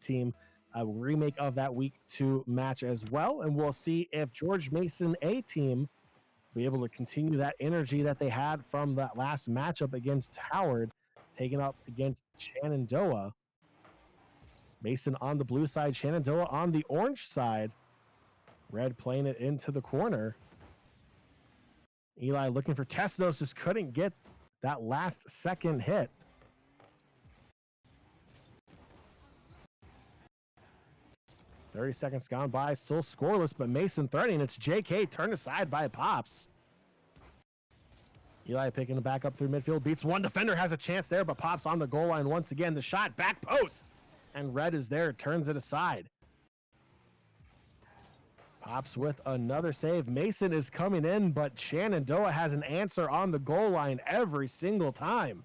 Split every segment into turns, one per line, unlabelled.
team, a remake of that week 2 match as well. And we'll see if George Mason A team will be able to continue that energy that they had from that last matchup against Howard, taken up against Shenandoah. Mason on the blue side, Shenandoah on the orange side. Red playing it into the corner. Eli looking for Tesnos, just couldn't get that last second hit. "30 seconds gone by, still scoreless, but Mason threatening. It's JK turned aside by Pops. Eli picking it back up through midfield, beats one defender, has a chance there, but Pops on the goal line once again. The shot, back post, and Red is there, turns it aside. Pops with another save. Mason is coming in, but Shenandoah has an answer on the goal line every single time.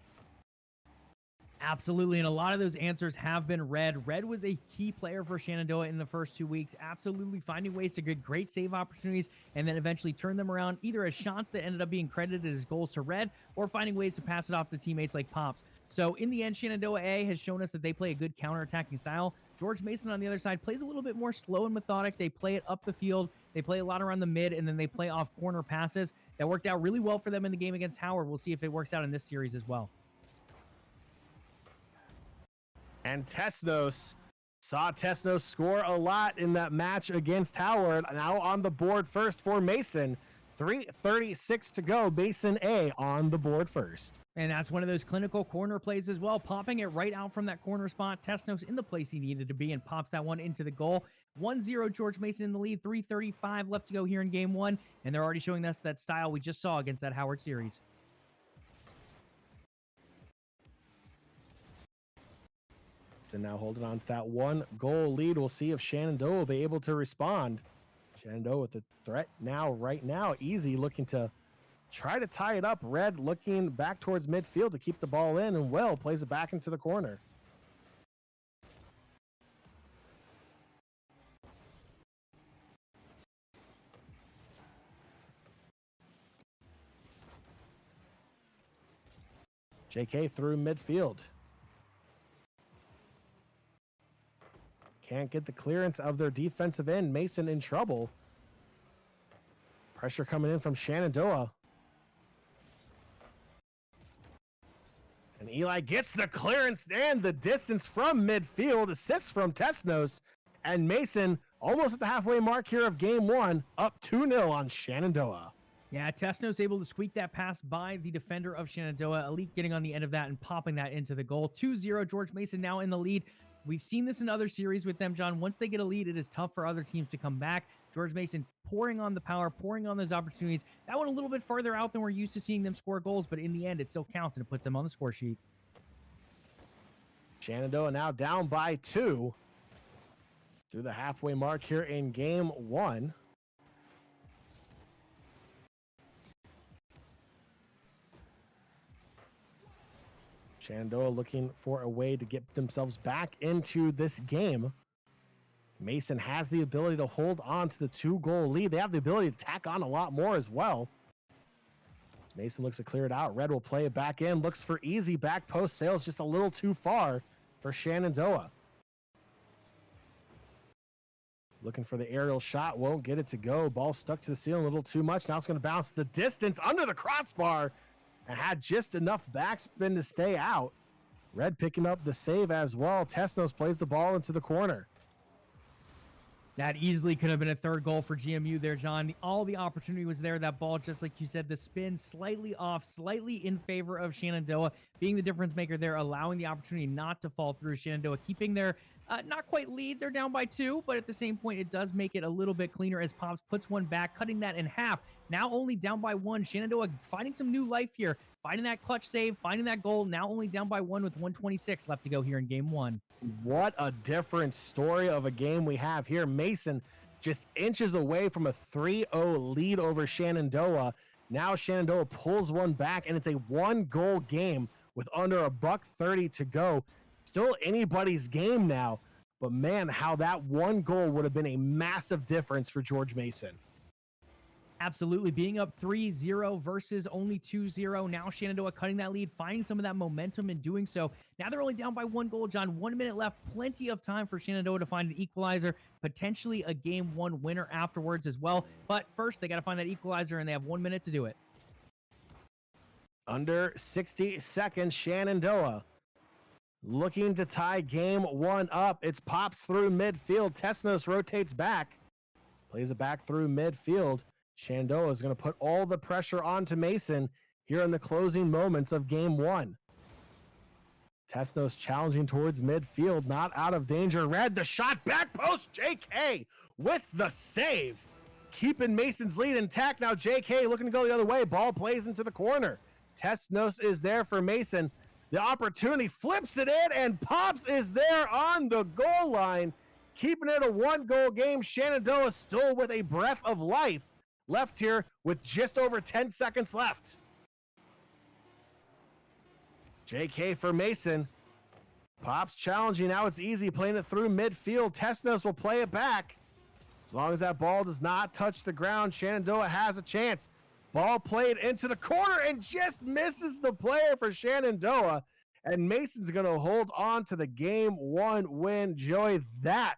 Absolutely, and a lot of those answers have been Red. Red was a key player for Shenandoah in the first 2 weeks, absolutely finding ways to get great save opportunities and then eventually turn them around, either as shots that ended up being credited as goals to Red or finding ways to pass it off to teammates like Pops. So in the end, Shenandoah A has shown us that they play a good counterattacking style. George Mason on the other side plays a little bit more slow and methodic. They play it up the field. They play a lot around the mid, and then they play off corner passes. That worked out really well for them in the game against Howard. We'll see if it works out in this series as well.
And Tesnos saw Tesnos score a lot in that match against Howard. Now on the board first for Mason. 3:36 to go. Mason A on the board first.
And that's one of those clinical corner plays as well, popping it right out from that corner spot. Tesnos in the place he needed to be and pops that one into the goal. 1-0 George Mason in the lead, 3:35 left to go here in game one. And they're already showing us that style we just saw against that Howard series.
So now holding on to that 1-goal lead. We'll see if Shenandoah will be able to respond. Shenandoah with the threat right now. Easy looking to try to tie it up. Red looking back towards midfield to keep the ball in, and Will plays it back into the corner. JK through midfield. Can't get the clearance of their defensive end. Mason in trouble. Pressure coming in from Shenandoah. And Eli gets the clearance and the distance from midfield. Assists from Tesnos. And Mason almost at the halfway mark here of game one, up 2-0 on Shenandoah.
Yeah, Tesnos able to squeak that pass by the defender of Shenandoah. Elite getting on the end of that and popping that into the goal. 2-0, George Mason now in the lead. We've seen this in other series with them, John. Once they get a lead, it is tough for other teams to come back. George Mason pouring on the power, pouring on those opportunities. That one a little bit farther out than we're used to seeing them score goals, but in the end, it still counts and it puts them on the score sheet.
Shenandoah now down by 2 through the halfway mark here in game one. Shenandoah looking for a way to get themselves back into this game. Mason has the ability to hold on to the 2-goal lead. They have the ability to tack on a lot more as well. Mason looks to clear it out. Red will play it back in. Looks for easy back post. Sails just a little too far for Shenandoah. Looking for the aerial shot. Won't get it to go. Ball stuck to the ceiling a little too much. Now it's going to bounce the distance under the crossbar. And had just enough backspin to stay out. Red picking up the save as well. Tesnos plays the ball into the corner.
That easily could have been a third goal for GMU there, John. All the opportunity was there. That ball, just like you said, the spin slightly off, slightly in favor of Shenandoah, being the difference maker there, allowing the opportunity not to fall through. Shenandoah keeping their not quite lead. They're down by 2, but at the same point, it does make it a little bit cleaner as Pops puts one back, cutting that in half. Now only down by 1. Shenandoah finding some new life here, finding that clutch save, finding that goal. Now only down by 1 with 1:26 left to go here in game one.
What a different story of a game we have here. Mason just inches away from a 3-0 lead over Shenandoah. Now Shenandoah pulls one back, and it's a 1-goal game with under $1:30 to go. Still anybody's game now, but man, how that 1 goal would have been a massive difference for George Mason.
Absolutely. Being up 3-0 versus only 2-0. Now Shenandoah cutting that lead, finding some of that momentum in doing so. Now they're only down by 1 goal, John. 1 minute left. Plenty of time for Shenandoah to find an equalizer, potentially a game 1 winner afterwards as well. But first, they got to find that equalizer, and they have 1 minute to do it.
Under 60 seconds, Shenandoah looking to tie game 1 up. It's pops through midfield. Tesnos rotates back. Plays it back through midfield. Shenandoah is going to put all the pressure onto Mason here in the closing moments of game 1. Tesnos challenging towards midfield, not out of danger. Red, the shot, back post, JK with the save. Keeping Mason's lead intact. Now JK looking to go the other way. Ball plays into the corner. Tesnos is there for Mason. The opportunity, flips it in, and Pops is there on the goal line. Keeping it a 1-goal game. Shenandoah still with a breath of life left here with just over 10 seconds left. JK for Mason. Pops challenging. Now it's easy playing it through midfield. Tesnos will play it back. As long as that ball does not touch the ground, Shenandoah has a chance. Ball played into the corner and just misses the player for Shenandoah. And Mason's going to hold on to the game 1 win. Joey, that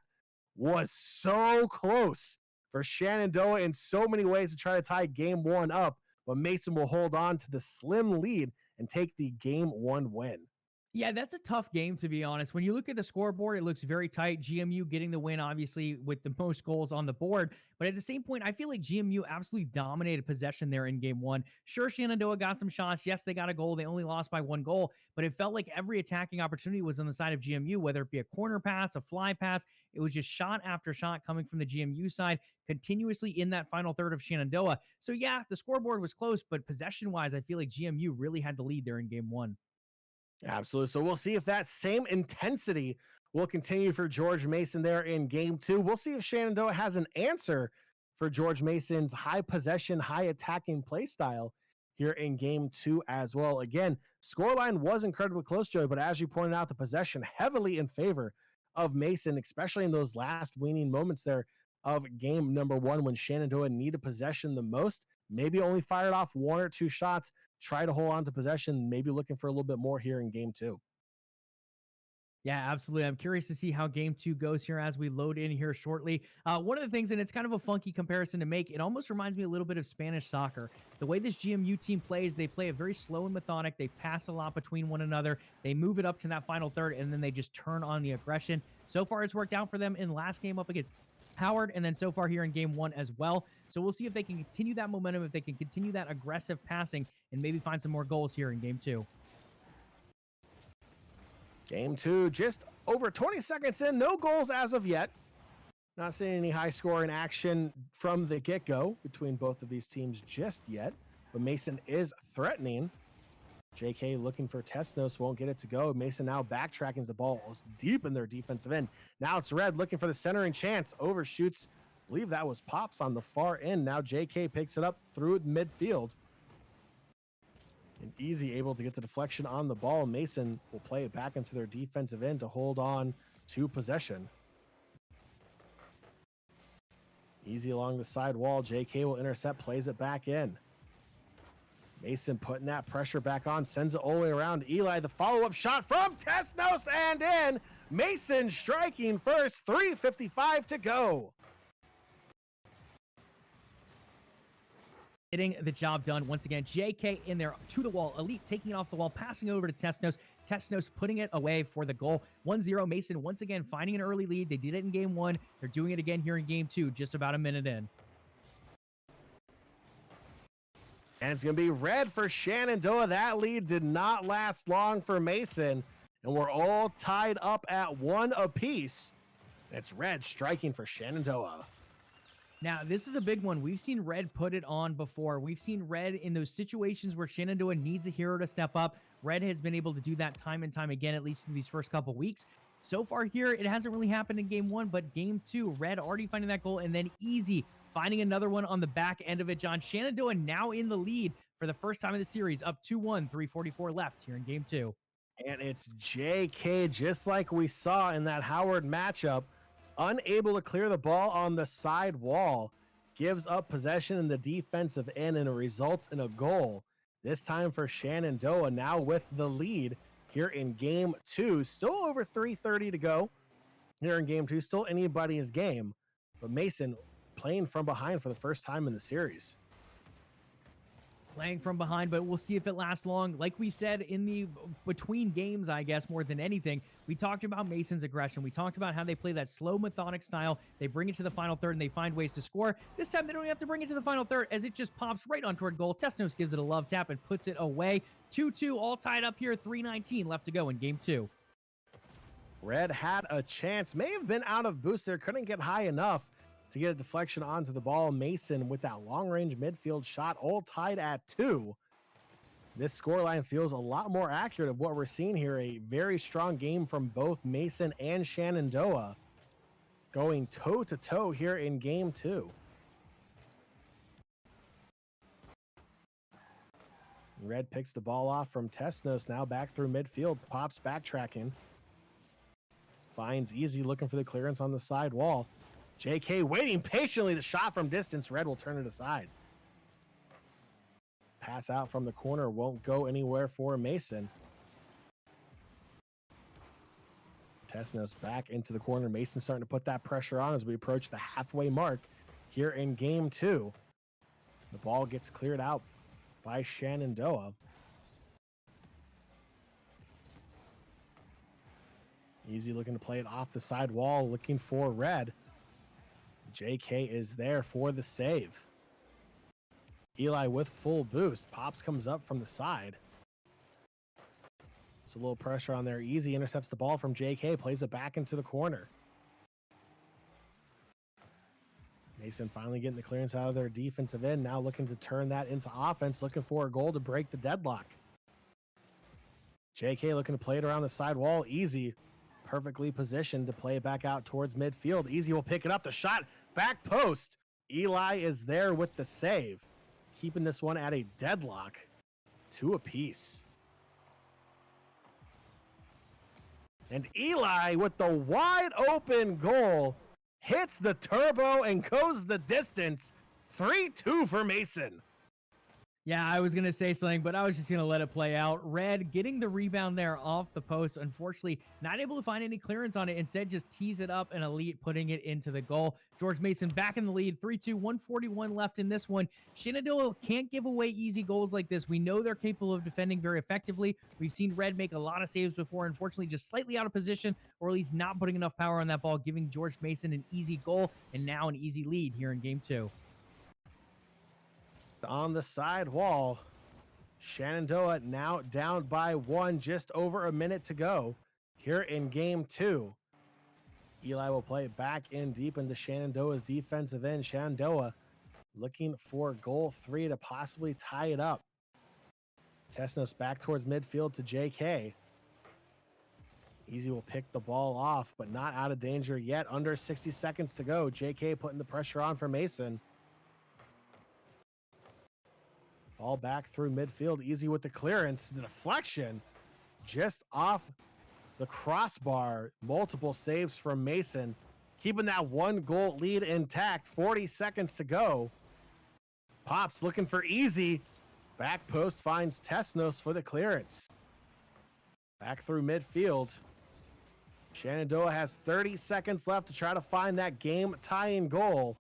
was so close for Shenandoah in so many ways to try to tie game 1 up. But Mason will hold on to the slim lead and take the game 1 win.
Yeah, that's a tough game, to be honest. When you look at the scoreboard, it looks very tight. GMU getting the win, obviously, with the most goals on the board. But at the same point, I feel like GMU absolutely dominated possession there in game 1. Sure, Shenandoah got some shots. Yes, they got a goal. They only lost by 1 goal. But it felt like every attacking opportunity was on the side of GMU, whether it be a corner pass, a fly pass. It was just shot after shot coming from the GMU side, continuously in that final third of Shenandoah. So, yeah, the scoreboard was close. But possession-wise, I feel like GMU really had the lead there in game 1.
Absolutely. So we'll see if that same intensity will continue for George Mason there in game 2. We'll see if Shenandoah has an answer for George Mason's high possession, high attacking play style here in game 2 as well. Again, scoreline was incredibly close, Joey, but as you pointed out, the possession heavily in favor of Mason, especially in those last waning moments there of game number 1 when Shenandoah needed possession the most. Maybe only fired off 1 or 2 shots, try to hold on to possession, maybe looking for a little bit more here in game 2.
Yeah, absolutely. I'm curious to see how game 2 goes here as we load in here shortly. One of the things, and it's kind of a funky comparison to make, it almost reminds me a little bit of Spanish soccer. The way this GMU team plays, they play it very slow and methodic. They pass a lot between one another. They move it up to that final third, and then they just turn on the aggression. So far, it's worked out for them in last game up against Howard, and then so far here in game 1 as well. So we'll see if they can continue that momentum, if they can continue that aggressive passing, and maybe find some more goals here in game 2.
Game 2, just over 20 seconds in, no goals as of yet. Not seeing any high scoring action from the get-go between both of these teams just yet, but Mason is threatening. JK looking for Tesnos, won't get it to go. Mason now backtracking as the ball is deep in their defensive end. Now it's Red looking for the centering chance, overshoots. I believe that was Pops on the far end. Now JK picks it up through midfield. And Easy able to get the deflection on the ball. Mason will play it back into their defensive end to hold on to possession. Easy along the side wall. JK will intercept, plays it back in. Mason putting that pressure back on, sends it all the way around. Eli, the follow-up shot from Tesnos and in. Mason striking first, 3:55 to go.
Getting the job done once again. JK in there to the wall. Elite taking it off the wall, passing it over to Tesnos. Tesnos putting it away for the goal. 1-0. Mason once again finding an early lead. They did it in game 1. They're doing it again here in game 2, just about a minute in.
And it's going to be Red for Shenandoah. That lead did not last long for Mason. And we're all tied up at 1 apiece. It's Red striking for Shenandoah.
Now, this is a big one. We've seen Red put it on before. We've seen Red in those situations where Shenandoah needs a hero to step up. Red has been able to do that time and time again, at least in these first couple weeks. So far here, it hasn't really happened in game 1, but game 2, Red already finding that goal, and then Easy finding another one on the back end of it. John, Shenandoah now in the lead for the first time in the series, up 2-1, 3:44 left here in game 2.
And it's JK, just like we saw in that Howard matchup, unable to clear the ball on the side wall. gives up possession in the defensive end, and it results in a goal. This time for Shenandoah, now with the lead here in game 2. Still over 3:30 to go here in game 2. Still anybody's game, but Mason playing from behind for the first time in the series.
Playing from behind, but we'll see if it lasts long. Like we said in the between games, I guess, more than anything, we talked about Mason's aggression. We talked about how they play that slow, methodic style. They bring it to the final third, and they find ways to score. This time, they don't even have to bring it to the final third, as it just pops right on toward goal. Tesnos gives it a love tap and puts it away. 2-2, all tied up here. 3:19 left to go in game 2.
Red had a chance. May have been out of boost there. Couldn't get high enough to get a deflection onto the ball. Mason with that long-range midfield shot, all tied at 2. This scoreline feels a lot more accurate of what we're seeing here. A very strong game from both Mason and Shenandoah, going toe-to-toe here in game 2. Red picks the ball off from Tesnos, now back through midfield. Pops backtracking. Finds Easy looking for the clearance on the side wall. JK waiting patiently. The shot from distance. Red will turn it aside. Pass out from the corner won't go anywhere for Mason. Tesnos back into the corner. Mason starting to put that pressure on as we approach the halfway mark here in game 2. The ball gets cleared out by Shenandoah. Easy looking to play it off the side wall, looking for Red. JK is there for the save. Eli with full boost. Pops comes up from the side. It's a little pressure on there. Easy intercepts the ball from JK, plays it back into the corner. Mason finally getting the clearance out of their defensive end, now looking to turn that into offense, looking for a goal to break the deadlock. JK looking to play it around the side wall. Easy perfectly positioned to play it back out towards midfield. Easy will pick it up. The shot, back post. Eli is there with the save, keeping this one at a deadlock, 2 apiece. And Eli with the wide open goal hits the turbo and goes the distance. 3-2 for Mason.
Yeah, I was going to say something, but I was just going to let it play out. Red getting the rebound there off the post. Unfortunately, not able to find any clearance on it. Instead, just tees it up and Elite putting it into the goal. George Mason back in the lead. 3-2, 141 left in this one. Shenandoah can't give away easy goals like this. We know they're capable of defending very effectively. We've seen Red make a lot of saves before. Unfortunately, just slightly out of position, or at least not putting enough power on that ball, giving George Mason an easy goal and now an easy lead here in game 2.
On the side wall, Shenandoah now down by 1, just over a minute to go here in game 2. Eli will play it back in deep into Shenandoah's defensive end. Shenandoah looking for goal 3 to possibly tie it up. Tesnos back towards midfield to JK. Easy will pick the ball off, but not out of danger yet. Under 60 seconds to go. JK putting the pressure on for Mason. Ball back through midfield. Easy with the clearance. The deflection just off the crossbar. Multiple saves from Mason, keeping that 1-goal lead intact. 40 seconds to go. Pops looking for Easy. Back post finds Tesnos for the clearance. Back through midfield. Shenandoah has 30 seconds left to try to find that game-tying goal.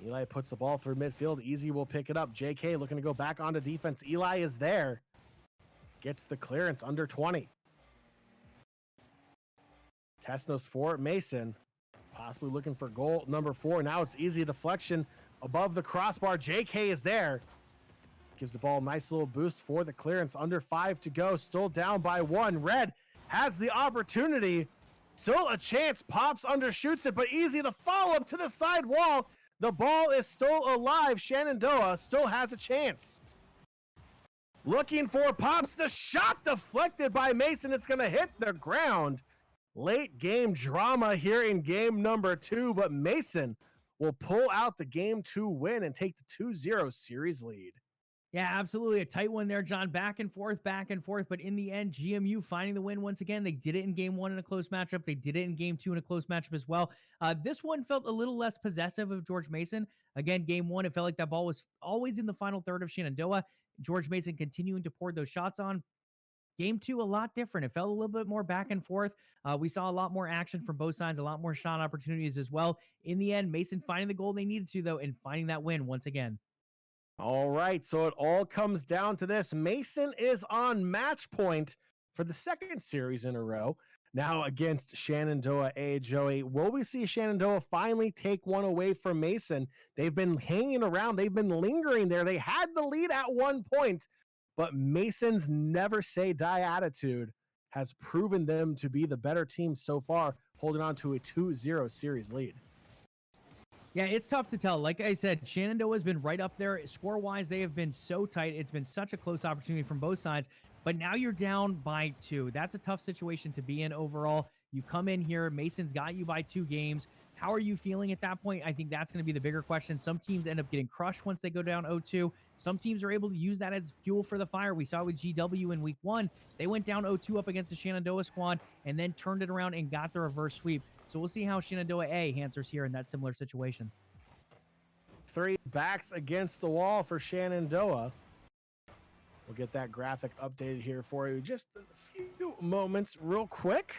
Eli puts the ball through midfield. Easy will pick it up. JK looking to go back onto defense. Eli is there. Gets the clearance under 20. Tesnos for Mason. Possibly looking for goal number 4. Now it's Easy deflection above the crossbar. JK is there. Gives the ball a nice little boost for the clearance. Under 5 to go. Still down by 1. Red has the opportunity. Still a chance. Pops undershoots it, but Easy the follow-up to the side wall. The ball is still alive. Shenandoah still has a chance. Looking for Pops. The shot deflected by Mason. It's going to hit the ground. Late game drama here in game number 2, but Mason will pull out the game 2 win and take the 2-0 series lead.
Yeah, absolutely. A tight one there, John. Back and forth, back and forth. But in the end, GMU finding the win once again. They did it in game one in a close matchup. They did it in game two in a close matchup as well. This one felt a little less possessive of George Mason. Again, game one, it felt like that ball was always in the final third of Shenandoah. George Mason continuing to pour those shots on. Game two, a lot different. It felt a little bit more back and forth. We saw a lot more action from both sides, a lot more shot opportunities as well. In the end, Mason finding the goal they needed to, though, and finding that win once again.
All right, so it all comes down to this. Mason is on match point for the second series in a row. Now against Shenandoah A. Joey, will we see Shenandoah finally take one away from Mason? They've been hanging around. They've been lingering there. They had the lead at one point, but Mason's never say die attitude has proven them to be the better team so far, holding on to a 2-0 series lead.
Yeah, it's tough to tell. Like I said, Shenandoah has been right up there. Score-wise, they have been so tight. It's been such a close opportunity from both sides. But now you're down by 2. That's a tough situation to be in overall. You come in here, Mason's got you by 2 games. How are you feeling at that point? I think that's going to be the bigger question. Some teams end up getting crushed once they go down 0-2. Some teams are able to use that as fuel for the fire. We saw it with GW in week 1. They went down 0-2 up against the Shenandoah squad and then turned it around and got the reverse sweep. So we'll see how Shenandoah A answers here in that similar situation.
3 backs against the wall for Shenandoah. We'll get that graphic updated here for you just a few moments real quick.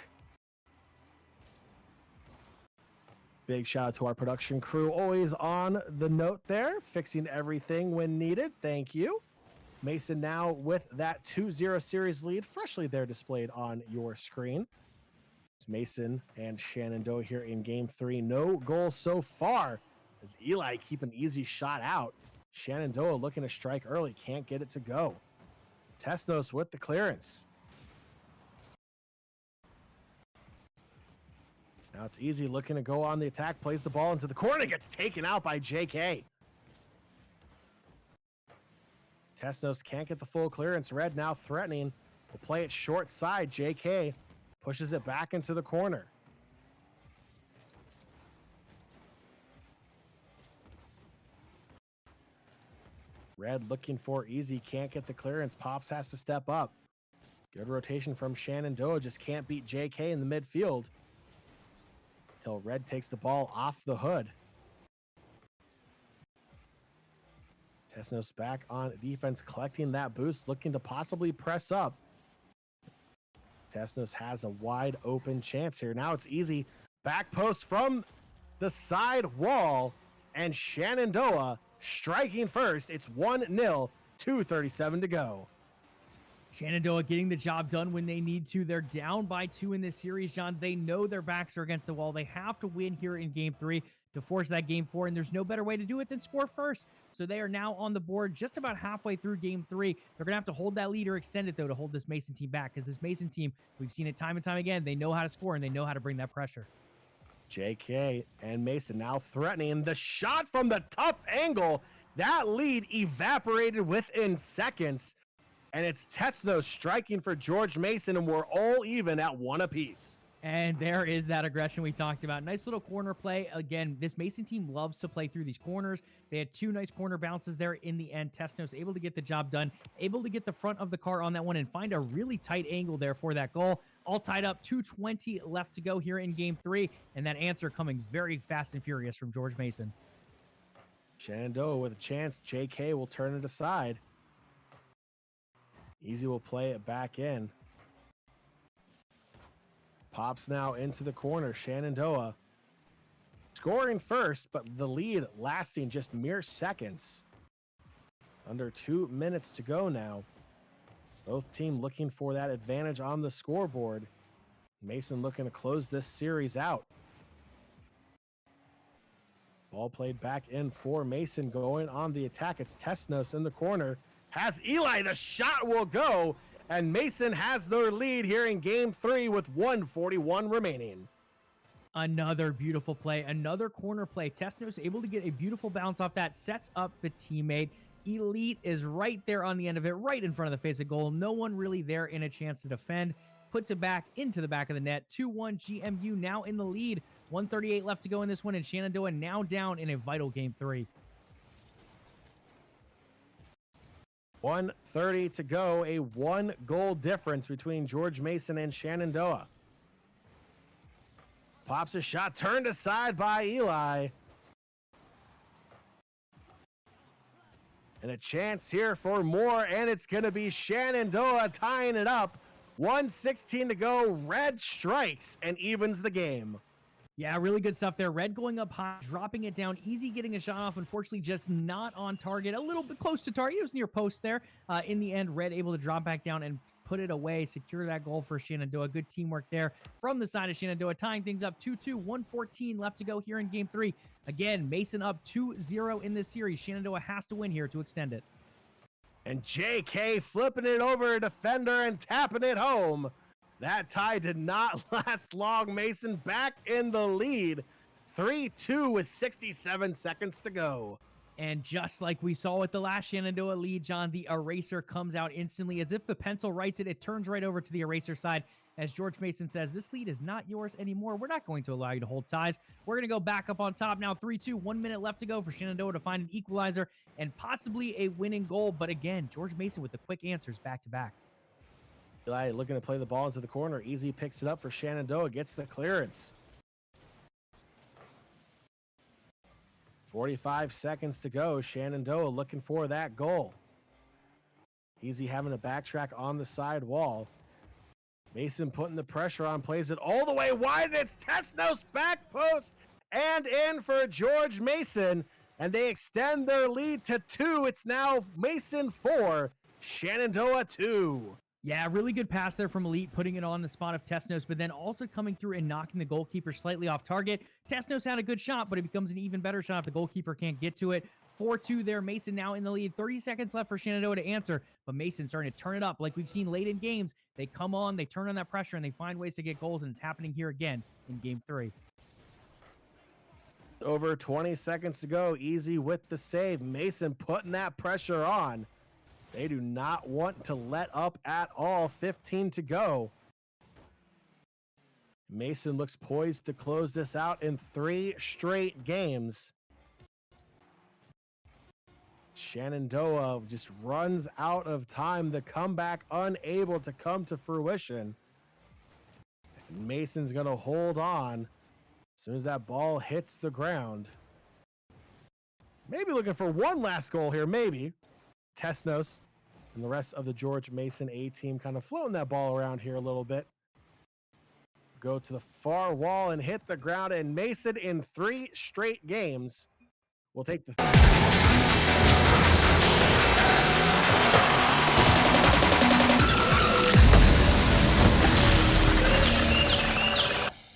Big shout out to our production crew, always on the note there, fixing everything when needed. Thank you. Mason now with that 2-0 series lead, freshly there displayed on your screen. It's Mason and Shenandoah here in game 3. No goals so far as Eli keep an easy shot out. Shenandoah looking to strike early, can't get it to go. Tesnos with the clearance. Now it's easy looking to go on the attack, plays the ball into the corner, gets taken out by JK. Tesnos can't get the full clearance. Red now threatening. Will play it short side. JK pushes it back into the corner. Red looking for easy, can't get the clearance. Pops has to step up. Good rotation from Shenandoah, just can't beat JK in the midfield. Until Red takes the ball off the hood. Tesnos back on defense, collecting that boost, looking to possibly press up. Tesnos has a wide open chance here. Now it's easy. Back post from the side wall, and Shenandoah striking first. It's 1-0, 2:37 to go.
Shenandoah getting the job done when they need to. They're down by 2 in this series, John. They know their backs are against the wall. They have to win here in game 3 to force that game 4, and there's no better way to do it than score first. So they are now on the board just about halfway through game 3. They're going to have to hold that lead or extend it, though, to hold this Mason team back, because this Mason team, we've seen it time and time again, they know how to score and they know how to bring that pressure.
JK and Mason now threatening. The shot from the tough angle. That lead evaporated within seconds. And it's Tesnos striking for George Mason, and we're all even at 1 apiece.
And there is that aggression we talked about. Nice little corner play. Again, this Mason team loves to play through these corners. They had 2 nice corner bounces there in the end. Tesnos able to get the job done, able to get the front of the car on that one and find a really tight angle there for that goal. All tied up, 2:20 left to go here in game 3, and that answer coming very fast and furious from George Mason.
Shenandoah with a chance. JK will turn it aside. Easy will play it back in. Pops now into the corner. Shenandoah scoring first, but the lead lasting just mere seconds. Under 2 minutes to go now. Both teams looking for that advantage on the scoreboard. Mason looking to close this series out. Ball played back in for Mason, going on the attack. It's Tesnos in the corner. Has Eli, the shot will go, and Mason has their lead here in game 3 with 1:41 remaining.
Another beautiful play, another corner play. Tesnos able to get a beautiful bounce off that, sets up the teammate. Elite is right there on the end of it, right in front of the face of goal. No one really there in a chance to defend. Puts it back into the back of the net. 2-1 GMU now in the lead. 1:38 left to go in this one, and Shenandoah now down in a vital game 3.
1:30 to go, a 1-goal difference between George Mason and Shenandoah. Pops a shot, turned aside by Eli. And a chance here for more, and it's going to be Shenandoah tying it up. 1:16 to go. Red strikes and evens the game.
Yeah, really good stuff there. Red going up high, dropping it down, easy getting a shot off. Unfortunately, just not on target. A little bit close to target. It was near post there. In the end, Red able to drop back down and put it away, secure that goal for Shenandoah. Good teamwork there from the side of Shenandoah, tying things up 2-2, 1:14 left to go here in game 3. Again, Mason up 2-0 in this series. Shenandoah has to win here to extend it.
And JK flipping it over a defender and tapping it home. That tie did not last long. Mason back in the lead. 3-2 with 67 seconds to go.
And just like we saw with the last Shenandoah lead, John, the eraser comes out instantly. As if the pencil writes it, it turns right over to the eraser side. As George Mason says, this lead is not yours anymore. We're not going to allow you to hold ties. We're going to go back up on top now. 3-2, 1 minute left to go for Shenandoah to find an equalizer and possibly a winning goal. But again, George Mason with the quick answers back to back.
Eli looking to play the ball into the corner. Easy picks it up for Shenandoah. Gets the clearance. 45 seconds to go. Shenandoah looking for that goal. Easy having a backtrack on the side wall. Mason putting the pressure on, plays it all the way wide. It's Tesnos back post and in for George Mason. And they extend their lead to 2. It's now Mason 4, Shenandoah 2.
Yeah, really good pass there from Elite, putting it on the spot of Tesnos, but then also coming through and knocking the goalkeeper slightly off target. Tesnos had a good shot, but it becomes an even better shot if the goalkeeper can't get to it. 4-2 there. Mason now in the lead. 30 seconds left for Shenandoah to answer, but Mason starting to turn it up like we've seen late in games. They come on, they turn on that pressure, and they find ways to get goals, and it's happening here again in Game 3.
Over 20 seconds to go. Easy with the save. Mason putting that pressure on. They do not want to let up at all. 15 to go. Mason looks poised to close this out in 3 straight games. Shenandoah just runs out of time. The comeback unable to come to fruition. Mason's going to hold on as soon as that ball hits the ground. Maybe looking for one last goal here, maybe. Tesnos and the rest of the George Mason A team kind of floating that ball around here a little bit. Go to the far wall and hit the ground, and Mason in 3 straight games will take the